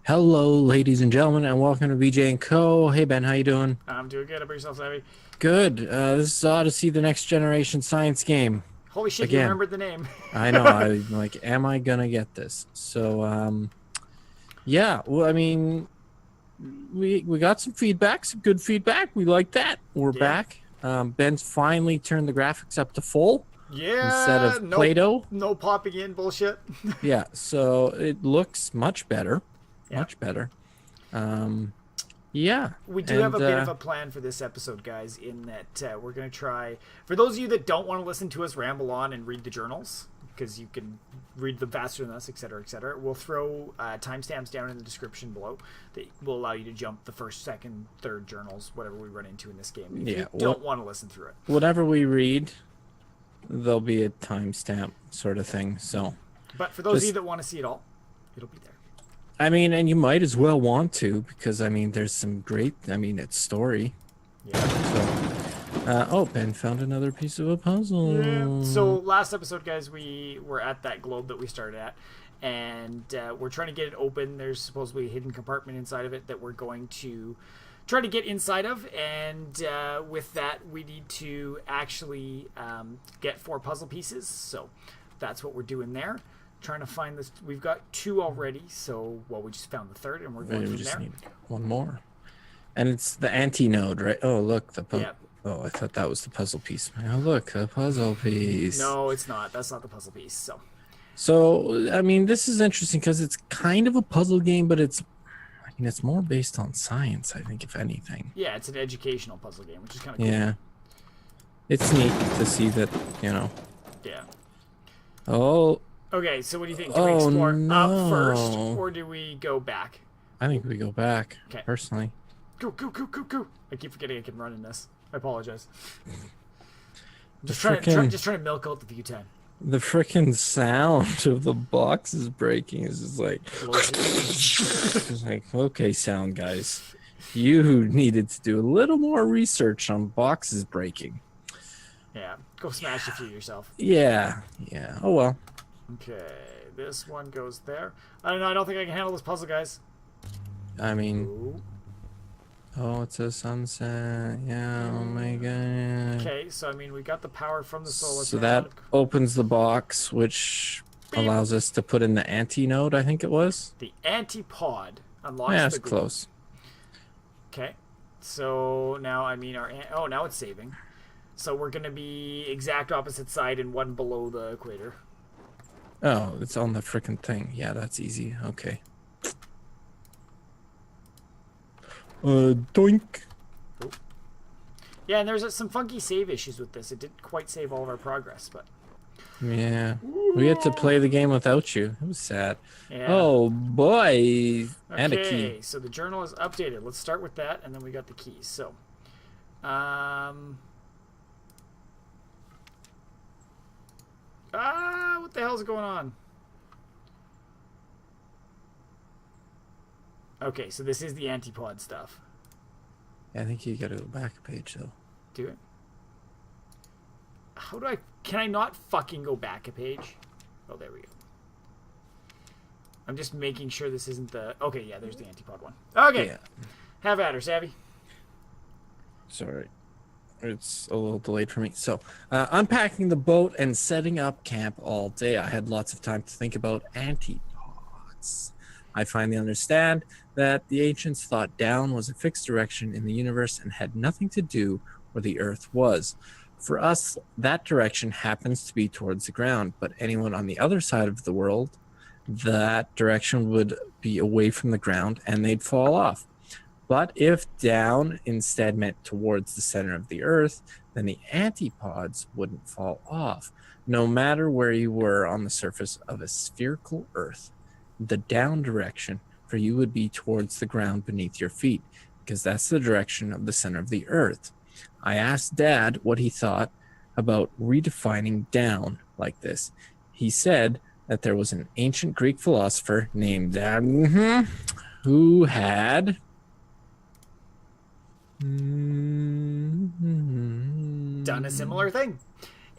Hello, ladies and gentlemen, and welcome to BJ&Co. Hey, Ben, how you doing? I'm doing good. How about yourself, Savi? Good. This is Odyssey, the next generation science game. Holy shit, you Again, remembered the name. I know. I'm like, am I gonna get this? So, yeah. Well, I mean, we got some feedback, some good feedback. We like that. We're Yeah. back. Ben's finally turned the graphics up to full instead Yeah, of no, Play-Doh. no popping in bullshit. Yeah, so it looks much better, Yeah. much better. Yeah, We do have and a bit of a plan for this episode, guys, in that we're going to try. For those of you that don't want to listen to us ramble on and read the journals, because you can read them faster than us, etc., we'll throw timestamps down in the description below that will allow you to jump the first, second, third journals, whatever we run into in this game. If you don't want to listen through it. Whatever we read, there'll be a timestamp sort of thing. So, but for those of you that want to see it all, it'll be there. I mean, and you might as well want to, because I mean, there's some great. I mean, it's story. Yeah. So, oh, Ben found another piece of a puzzle. Yeah. So last episode, guys, we were at that globe that we started at, and we're trying to get it open. There's supposedly a hidden compartment inside of it that we're going to try to get inside of, and with that, we need to actually get 4 puzzle pieces. So that's what we're doing there. Trying to find this. We've got 2 already, so we just found the 3rd, and we're going from there. Need one more, and it's the anti-node, right? Oh, look, yeah. Oh, I thought that was the puzzle piece. Oh, look, the puzzle piece. No, it's not. That's not the puzzle piece. So, I mean, this is interesting because it's kind of a puzzle game, but it's more based on science, I think, if anything. Yeah, it's an educational puzzle game, which is kind of cool. Yeah. It's neat to see that, Yeah. Oh. Okay, so what do you think? Do we explore no. up first, or do we go back? I think we go back, okay. Personally. Go. I keep forgetting I can run in this. I apologize. Just trying to milk out the view time. The frickin' sound of the boxes breaking is just like... It's like, okay, sound guys. You needed to do a little more research on boxes breaking. Yeah, go smash a few yourself. Yeah. Oh, well. Okay, this one goes there. I don't know, I don't think I can handle this puzzle, guys. I mean... Ooh. Oh, it's a sunset. Yeah, oh my god. Okay, so I mean, we got the power from the solar So that opens the box, which allows us to put in the anti-node, I think it was. The antipod unlocks that's close. Okay, so now, I mean, now it's saving. So we're going to be exact opposite side and one below the equator. Oh, it's on the frickin' thing. Yeah, that's easy. Okay. Doink. Oh. Yeah, and there's some funky save issues with this. It didn't quite save all of our progress, but... Yeah. We had to play the game without you. It was sad. Yeah. Oh, boy. Okay, and a key. So the journal is updated. Let's start with that, and then we got the keys. So, what the hell's going on? Okay, so this is the antipod stuff. I think you gotta go back a page, though. Do it. How do I... Can I not fucking go back a page? Oh, there we go. I'm just making sure this isn't the... Okay, yeah, there's the antipod one. Okay. Yeah. Have at her, Savi. Sorry. It's a little delayed for me. So, unpacking the boat and setting up camp all day. I had lots of time to think about antipods. I finally understand that the ancients thought down was a fixed direction in the universe and had nothing to do where the Earth was. For us, that direction happens to be towards the ground, but anyone on the other side of the world, that direction would be away from the ground and they'd fall off. But if down instead meant towards the center of the Earth, then the antipods wouldn't fall off, no matter where you were on the surface of a spherical Earth. The down direction for you would be towards the ground beneath your feet, because that's the direction of the center of the Earth. I asked Dad what he thought about redefining down like this. He said that there was an ancient Greek philosopher named who had done a similar thing.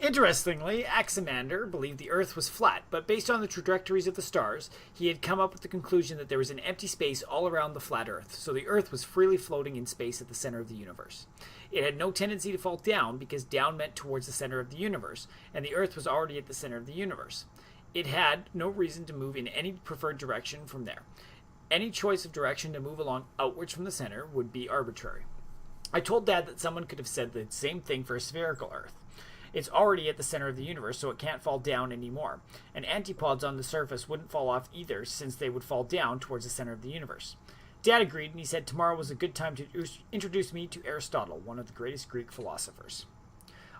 Interestingly, Axamander believed the Earth was flat, but based on the trajectories of the stars, he had come up with the conclusion that there was an empty space all around the flat Earth, so the Earth was freely floating in space at the center of the universe. It had no tendency to fall down because down meant towards the center of the universe, and the Earth was already at the center of the universe. It had no reason to move in any preferred direction from there. Any choice of direction to move along outwards from the center would be arbitrary. I told Dad that someone could have said the same thing for a spherical Earth. It's already at the center of the universe, so it can't fall down anymore. And antipodes on the surface wouldn't fall off either, since they would fall down towards the center of the universe. Dad agreed, and he said tomorrow was a good time to introduce me to Aristotle, one of the greatest Greek philosophers.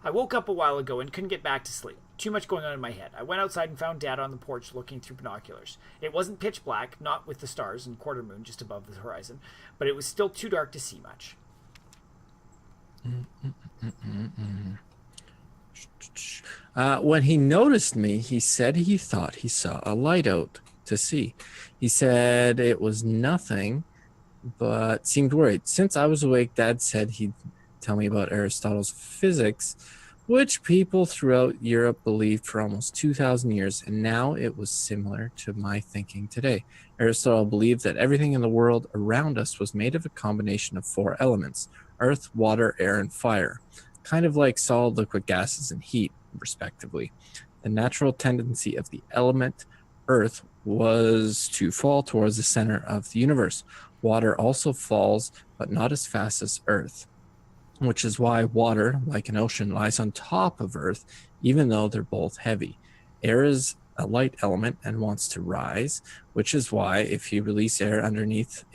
I woke up a while ago and couldn't get back to sleep. Too much going on in my head. I went outside and found Dad on the porch looking through binoculars. It wasn't pitch black, not with the stars and quarter moon just above the horizon, but it was still too dark to see much. When he noticed me, he said he thought he saw a light out to sea. He said it was nothing, but seemed worried. Since I was awake, Dad said he'd tell me about Aristotle's physics, which people throughout Europe believed for almost 2,000 years, and now it was similar to my thinking today. Aristotle believed that everything in the world around us was made of a combination of 4 elements: earth, water, air, and fire, kind of like solid, liquid, gases, and heat, respectively. The natural tendency of the element earth was to fall towards the center of the universe. Water also falls, but not as fast as earth, which is why water, like an ocean, lies on top of earth, even though they're both heavy. Air is a light element and wants to rise, which is why if you release air underneath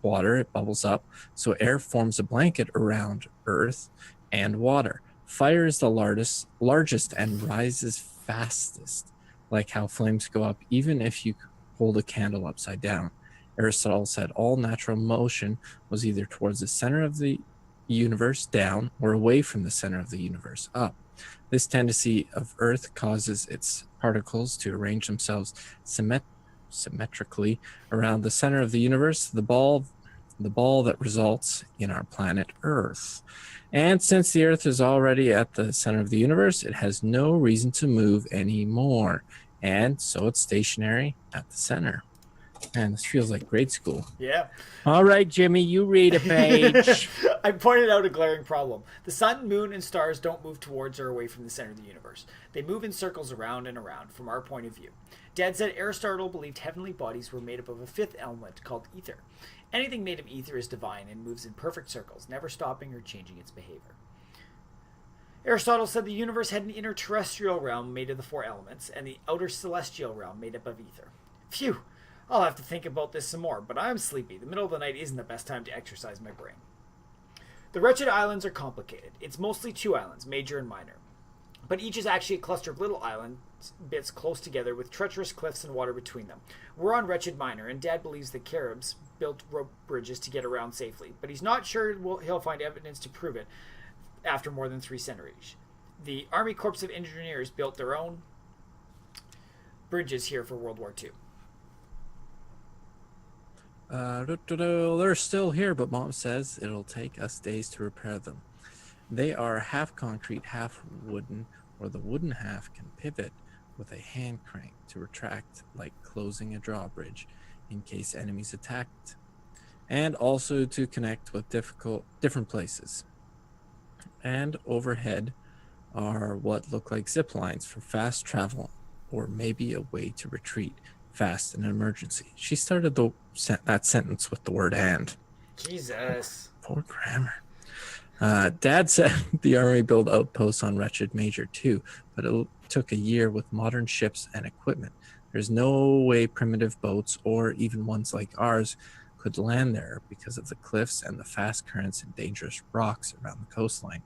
water, it bubbles up. So air forms a blanket around earth and water. Fire is the largest and rises fastest, like how flames go up even if you hold a candle upside down. Aristotle said all natural motion was either towards the center of the universe, down, or away from the center of the universe, up. This tendency of Earth causes its particles to arrange themselves symmetrically around the center of the universe, the ball that results in our planet Earth. And since the Earth is already at the center of the universe, it has no reason to move anymore. And so it's stationary at the center. Man, this feels like grade school. Yeah. All right, Jimmy, you read a page. I pointed out a glaring problem. The sun, moon, and stars don't move towards or away from the center of the universe. They move in circles around and around from our point of view. Dad said Aristotle believed heavenly bodies were made up of a 5th element called ether. Anything made of ether is divine and moves in perfect circles, never stopping or changing its behavior. Aristotle said the universe had an inner terrestrial realm made of the 4 elements and the outer celestial realm made up of ether. Phew! I'll have to think about this some more, but I'm sleepy. The middle of the night isn't the best time to exercise my brain. The Wretched Islands are complicated. It's mostly 2 islands, major and minor. But each is actually a cluster of little island bits close together with treacherous cliffs and water between them. We're on Wretched Minor, and Dad believes the Caribs built rope bridges to get around safely, but he's not sure he'll find evidence to prove it after more than 3 centuries. The Army Corps of Engineers built their own bridges here for World War II. They're still here, but Mom says it'll take us days to repair them. They are half concrete, half wooden, or the wooden half can pivot with a hand crank to retract like closing a drawbridge in case enemies attacked, and also to connect with different places. And overhead are what look like zip lines for fast travel, or maybe a way to retreat fast in an emergency. She started that sentence with the word "and." Jesus. Poor grammar. Dad said the Army built outposts on Wretched Major too, but it took a year with modern ships and equipment. There's no way primitive boats, or even ones like ours, could land there because of the cliffs and the fast currents and dangerous rocks around the coastline.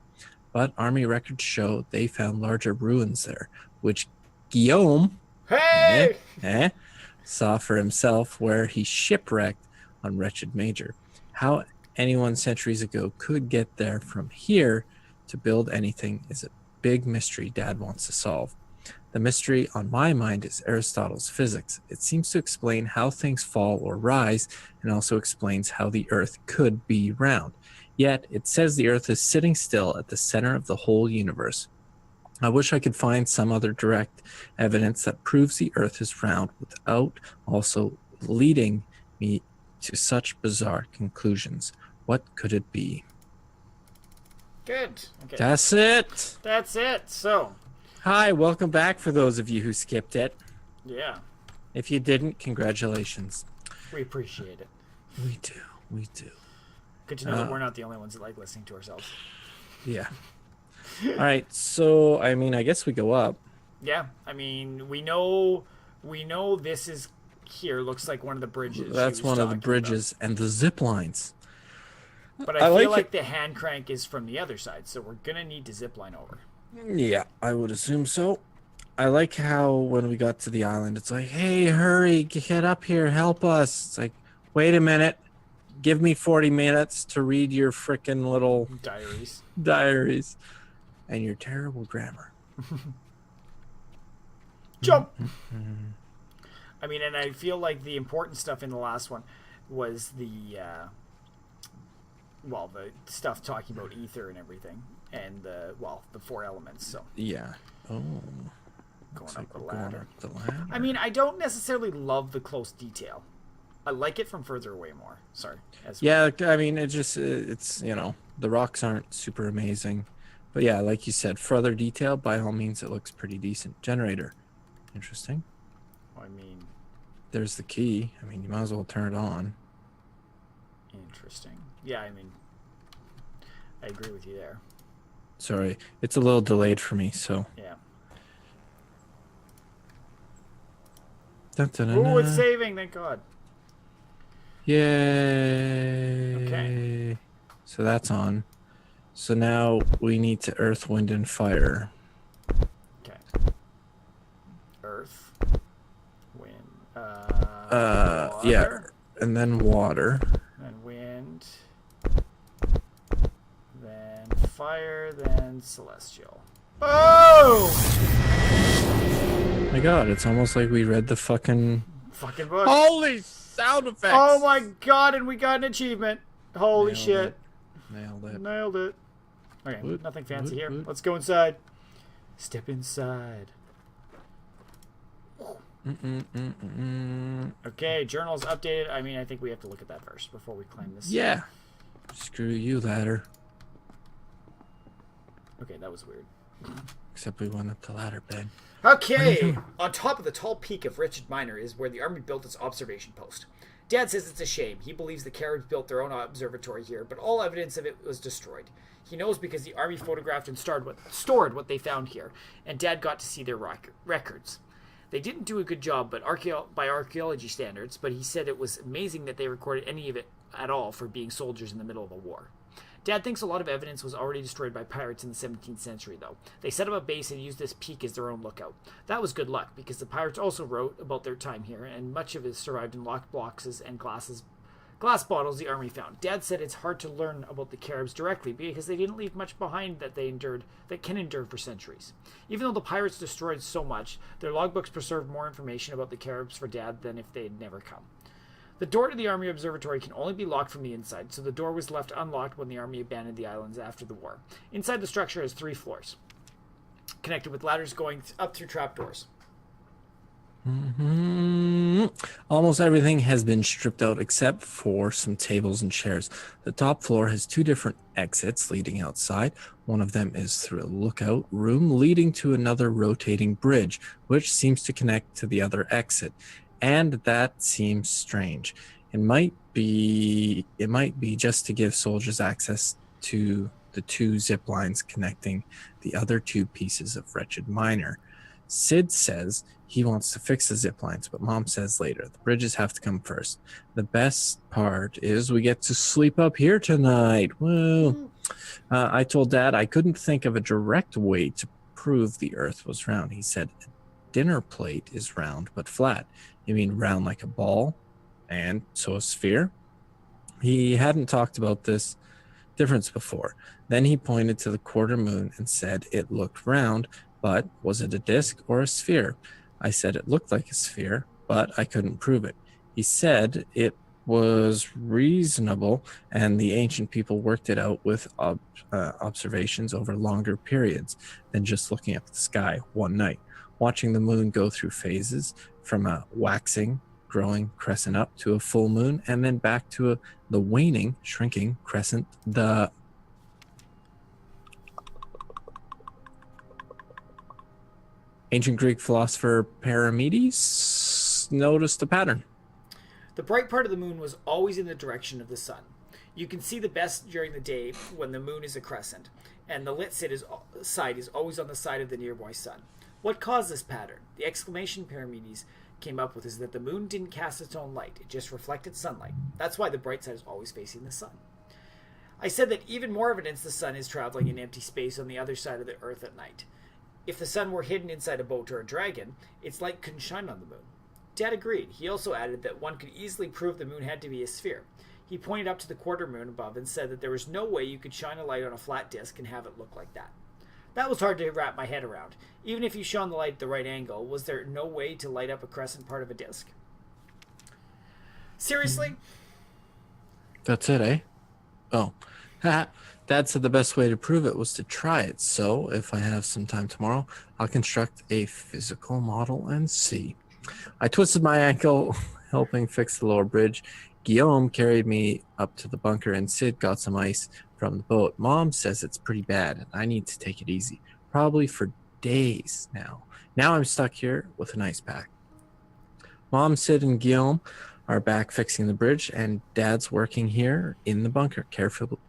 But Army records show they found larger ruins there, which Guillaume saw for himself, where he shipwrecked on Wretched Major. How anyone centuries ago could get there from here to build anything is a big mystery Dad wants to solve. The mystery on my mind is Aristotle's physics. It seems to explain how things fall or rise, and also explains how the Earth could be round. Yet, it says the Earth is sitting still at the center of the whole universe. I wish I could find some other direct evidence that proves the Earth is round without also leading me to such bizarre conclusions. What could it be? Good. Okay. That's it. That's it. So, Hi, welcome back for those of you who skipped it. yeah, If you didn't, congratulations. we appreciate it. We do. We do. Good to know that we're not the only ones that like listening to ourselves. Yeah. All right. So, I mean, I guess we go up. Yeah, I mean, we know this is here. Looks like one of the bridges. That's one of the bridges and the zip lines. But I feel like the hand crank is from the other side, so we're gonna need to zip line over. Yeah, I would assume so. I like how when we got to the island, it's like, hey, hurry, get up here, help us. It's like, wait a minute. Give me 40 minutes to read your frickin' little diaries and your terrible grammar. Jump! I mean, and I feel like the important stuff in the last one was the stuff talking about ether and everything, and the four elements. So yeah. Oh. Going up the ladder. I mean, I don't necessarily love the close detail. I like it from further away more. Sorry. Yeah, I mean, it's, the rocks aren't super amazing. But yeah, like you said, further detail, by all means, it looks pretty decent. Generator. Interesting. I mean, there's the key. I mean, you might as well turn it on. Interesting. Yeah, I mean, I agree with you there. Sorry, it's a little delayed for me, so. Yeah. Oh, it's saving, thank God. Yay. Okay. So that's on. So now we need to earth, wind, and fire. Okay. Earth, wind, yeah, and then water. Then wind, then fire, then celestial. Oh! My God, it's almost like we read the fucking book. Holy sound effects! Oh my God, and we got an achievement. Holy shit. Nailed it. Okay, nothing fancy here. Let's go inside. Step inside. Okay, journal's updated. I mean, I think we have to look at that first before we claim this. Yeah. Screw you, ladder. Okay, that was weird. Except we went up the ladder, Ben. Okay, on top of the tall peak of Wretched Minor is where the Army built its observation post. Dad says it's a shame. He believes the Caribs built their own observatory here, but all evidence of it was destroyed. He knows because the Army photographed and stored what they found here, and Dad got to see their records. They didn't do a good job by archaeology standards, but he said it was amazing that they recorded any of it at all for being soldiers in the middle of a war. Dad thinks a lot of evidence was already destroyed by pirates in the 17th century, though. They set up a base and used this peak as their own lookout. That was good luck, because the pirates also wrote about their time here, and much of it survived in locked boxes and glass bottles the Army found. Dad said it's hard to learn about the Caribs directly, because they didn't leave much behind that can endure for centuries. Even though the pirates destroyed so much, their logbooks preserved more information about the Caribs for Dad than if they had never come. The door to the Army Observatory can only be locked from the inside, so the door was left unlocked when the Army abandoned the islands after the war. Inside, the structure has 3 floors, connected with ladders going up through trapdoors. Almost everything has been stripped out except for some tables and chairs. The top floor has 2 different exits leading outside. One of them is through a lookout room leading to another rotating bridge, which seems to connect to the other exit. And that seems strange. It might be just to give soldiers access to the 2 zip lines connecting the other 2 pieces of Wretched Minor. Sid says he wants to fix the zip lines, but Mom says later. The bridges have to come first. The best part is we get to sleep up here tonight. Woo! I told Dad I couldn't think of a direct way to prove the Earth was round. He said a dinner plate is round but flat. You mean round like a ball? And so a sphere? He hadn't talked about this difference before. Then he pointed to the quarter moon and said it looked round, but was it a disc or a sphere? I said it looked like a sphere, but I couldn't prove it. He said it was reasonable, and the ancient people worked it out with observations over longer periods than just looking up at the sky one night, watching the moon go through phases from a waxing, growing crescent up to a full moon, and then back to the waning, shrinking crescent. The ancient Greek philosopher Parmenides noticed a pattern. The bright part of the moon was always in the direction of the sun. You can see the best during the day when the moon is a crescent, and the lit side is always on the side of the nearby sun. What caused this pattern? The explanation Parmenides came up with is that the moon didn't cast its own light, it just reflected sunlight. That's why the bright side is always facing the sun. I said that even more evidence the sun is traveling in empty space on the other side of the earth at night. If the sun were hidden inside a boat or a dragon, its light couldn't shine on the moon. Dad agreed. He also added that one could easily prove the moon had to be a sphere. He pointed up to the quarter moon above and said that there was no way you could shine a light on a flat disk and have it look like that. That was hard to wrap my head around. Even if you shone the light at the right angle, was there no way to light up a crescent part of a disk? Seriously? That's it, eh? Oh. Dad said the best way to prove it was to try it, so if I have some time tomorrow, I'll construct a physical model and see. I twisted my ankle helping fix the lower bridge. Guillaume carried me up to the bunker, and Sid got some ice from the boat. Mom says it's pretty bad, and I need to take it easy, probably for days now. Now I'm stuck here with an ice pack. Mom, Sid, and Guillaume are back fixing the bridge, and Dad's working here in the bunker,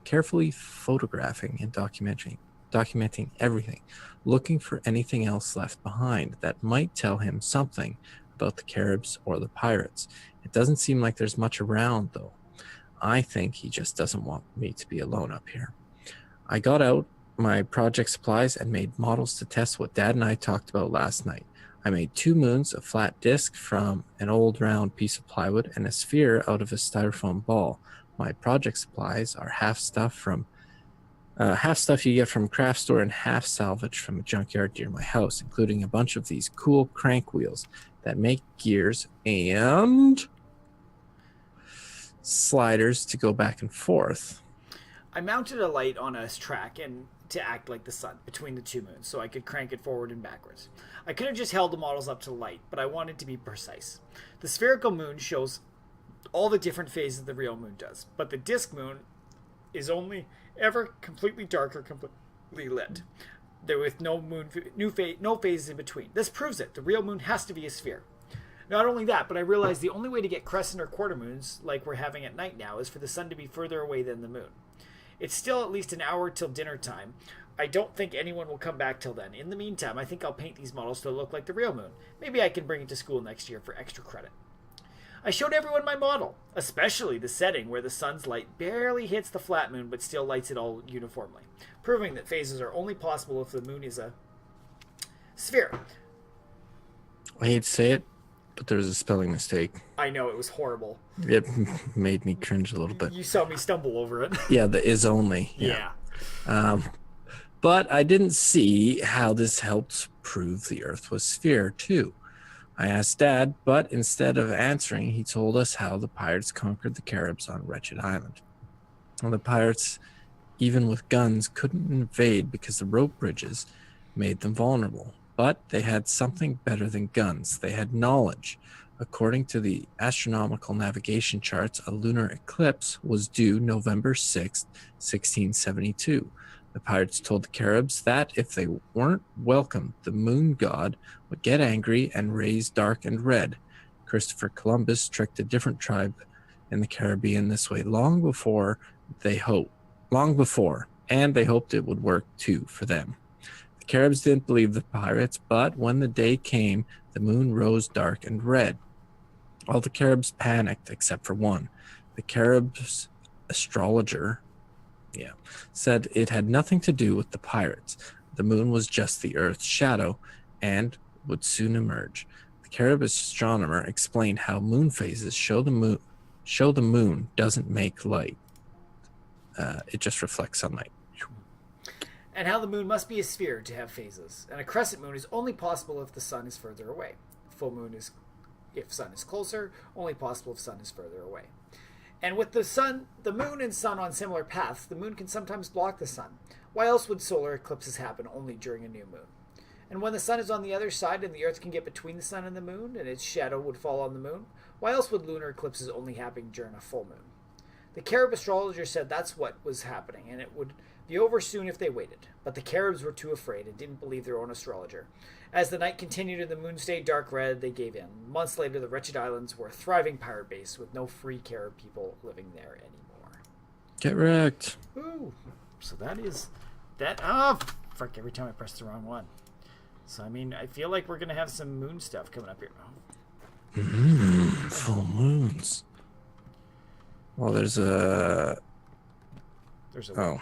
carefully photographing and documenting everything, looking for anything else left behind that might tell him something about the Caribs or the pirates. It doesn't seem like there's much around, though. I think he just doesn't want me to be alone up here. I got out my project supplies and made models to test what Dad and I talked about last night. I made 2 moons, a flat disc from an old round piece of plywood, and a sphere out of a styrofoam ball. My project supplies are half stuff you get from a craft store and half salvage from a junkyard near my house, including a bunch of these cool crank wheels that make gears and sliders to go back and forth. I mounted a light on a track and to act like the sun between the 2 moons so I could crank it forward and backwards. I could have just held the models up to the light, but I wanted to be precise. The spherical moon shows all the different phases the real moon does, but the disk moon is only ever completely dark or completely lit. There with no phases in between. This proves it. The real moon has to be a sphere. Not only that, but I realized the only way to get crescent or quarter moons, like we're having at night now, is for the sun to be further away than the moon. It's still at least an hour till dinner time. I don't think anyone will come back till then. In the meantime, I think I'll paint these models to look like the real moon. Maybe I can bring it to school next year for extra credit. I showed everyone my model, especially the setting where the sun's light barely hits the flat moon but still lights it all uniformly, proving that phases are only possible if the moon is a sphere. I hate to say it, but there was a spelling mistake. I know, it was horrible. It made me cringe a little bit. You saw me stumble over it. Yeah, the is only. Yeah. But I didn't see how this helped prove the Earth was sphere, too. I asked Dad, but instead of answering, he told us how the pirates conquered the Caribs on Wretched Island. And the pirates, even with guns, couldn't invade because the rope bridges made them vulnerable. But they had something better than guns. They had knowledge. According to the astronomical navigation charts, a lunar eclipse was due November 6, 1672. The pirates told the Caribs that if they weren't welcomed, the moon god would get angry and raise dark and red. Christopher Columbus tricked a different tribe in the Caribbean this way long before, and they hoped it would work too for them. The Caribs didn't believe the pirates, but when the day came, the moon rose dark and red. All the Caribs panicked except for one. The Caribs astrologer said it had nothing to do with the pirates. The moon was just the Earth's shadow and would soon emerge. The Carib astronomer explained how moon phases show the moon doesn't make light. It just reflects sunlight. And how the moon must be a sphere to have phases. And a crescent moon is only possible if the sun is further away. Full moon is if sun is closer, only possible if sun is further away. And with the moon and sun on similar paths, the moon can sometimes block the sun. Why else would solar eclipses happen only during a new moon? And when the sun is on the other side and the earth can get between the sun and the moon and its shadow would fall on the moon, why else would lunar eclipses only happen during a full moon? The Carib astrologer said that's what was happening and it would be over soon if they waited. But the Caribs were too afraid and didn't believe their own astrologer. As the night continued and the moon stayed dark red, they gave in. Months later, the wretched islands were a thriving pirate base with no free Carib people living there anymore. Get wrecked. Ooh. So that is that. Oh, frick, every time I press the wrong one. So, I mean, I feel like we're going to have some moon stuff coming up here. Full moons. Well, there's a... Oh,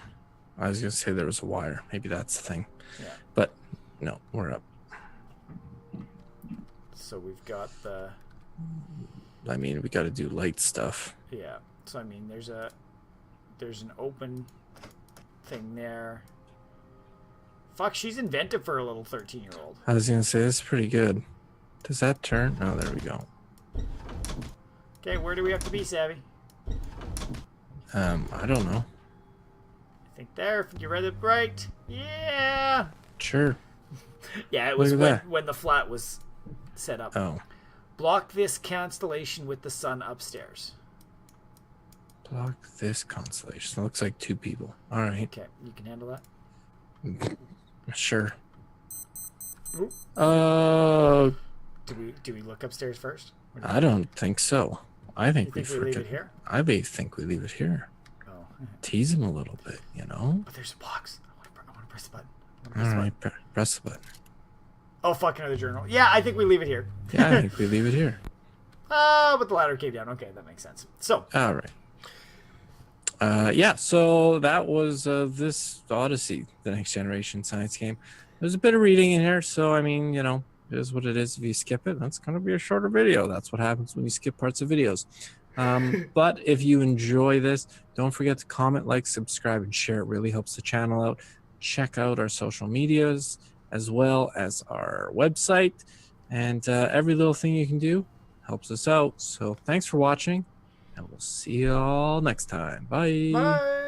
I was going to say there was a wire. Maybe that's the thing. Yeah. But, no, we're up. So we've got the... I mean, we got to do light stuff. Yeah. So, I mean, there's an open thing there. Fuck, she's inventive for a little 13-year-old. I was going to say, this is pretty good. Does that turn? Oh, there we go. Okay, where do we have to be, Savi? I don't know. I think there, if you read it right. Yeah! Sure. Yeah, it was when the flat was set up. Oh. Block this constellation with the sun upstairs. Block this constellation. It looks like 2 people. All right. Okay, you can handle that? Sure. Do we look upstairs first? I don't think so. I think we leave it here. I think we leave it here. Oh. Tease him a little bit, you know. But there's a box. I want to press the button. All right, press the button. Oh fuck! Another journal. Yeah, I think we leave it here. Yeah, I think we leave it here. Oh, but the ladder came down. Okay, that makes sense. So. All right. Yeah, so that was this Odyssey, the Next Generation science game. There's a bit of reading in here, so I mean, you know, it is what it is. If you skip it, that's going to be a shorter video. That's what happens when you skip parts of videos. But if you enjoy this, don't forget to comment, like, subscribe, and share. It really helps the channel out. Check out our social medias as well as our website. And every little thing you can do helps us out. So thanks for watching. And we'll see you all next time. Bye. Bye.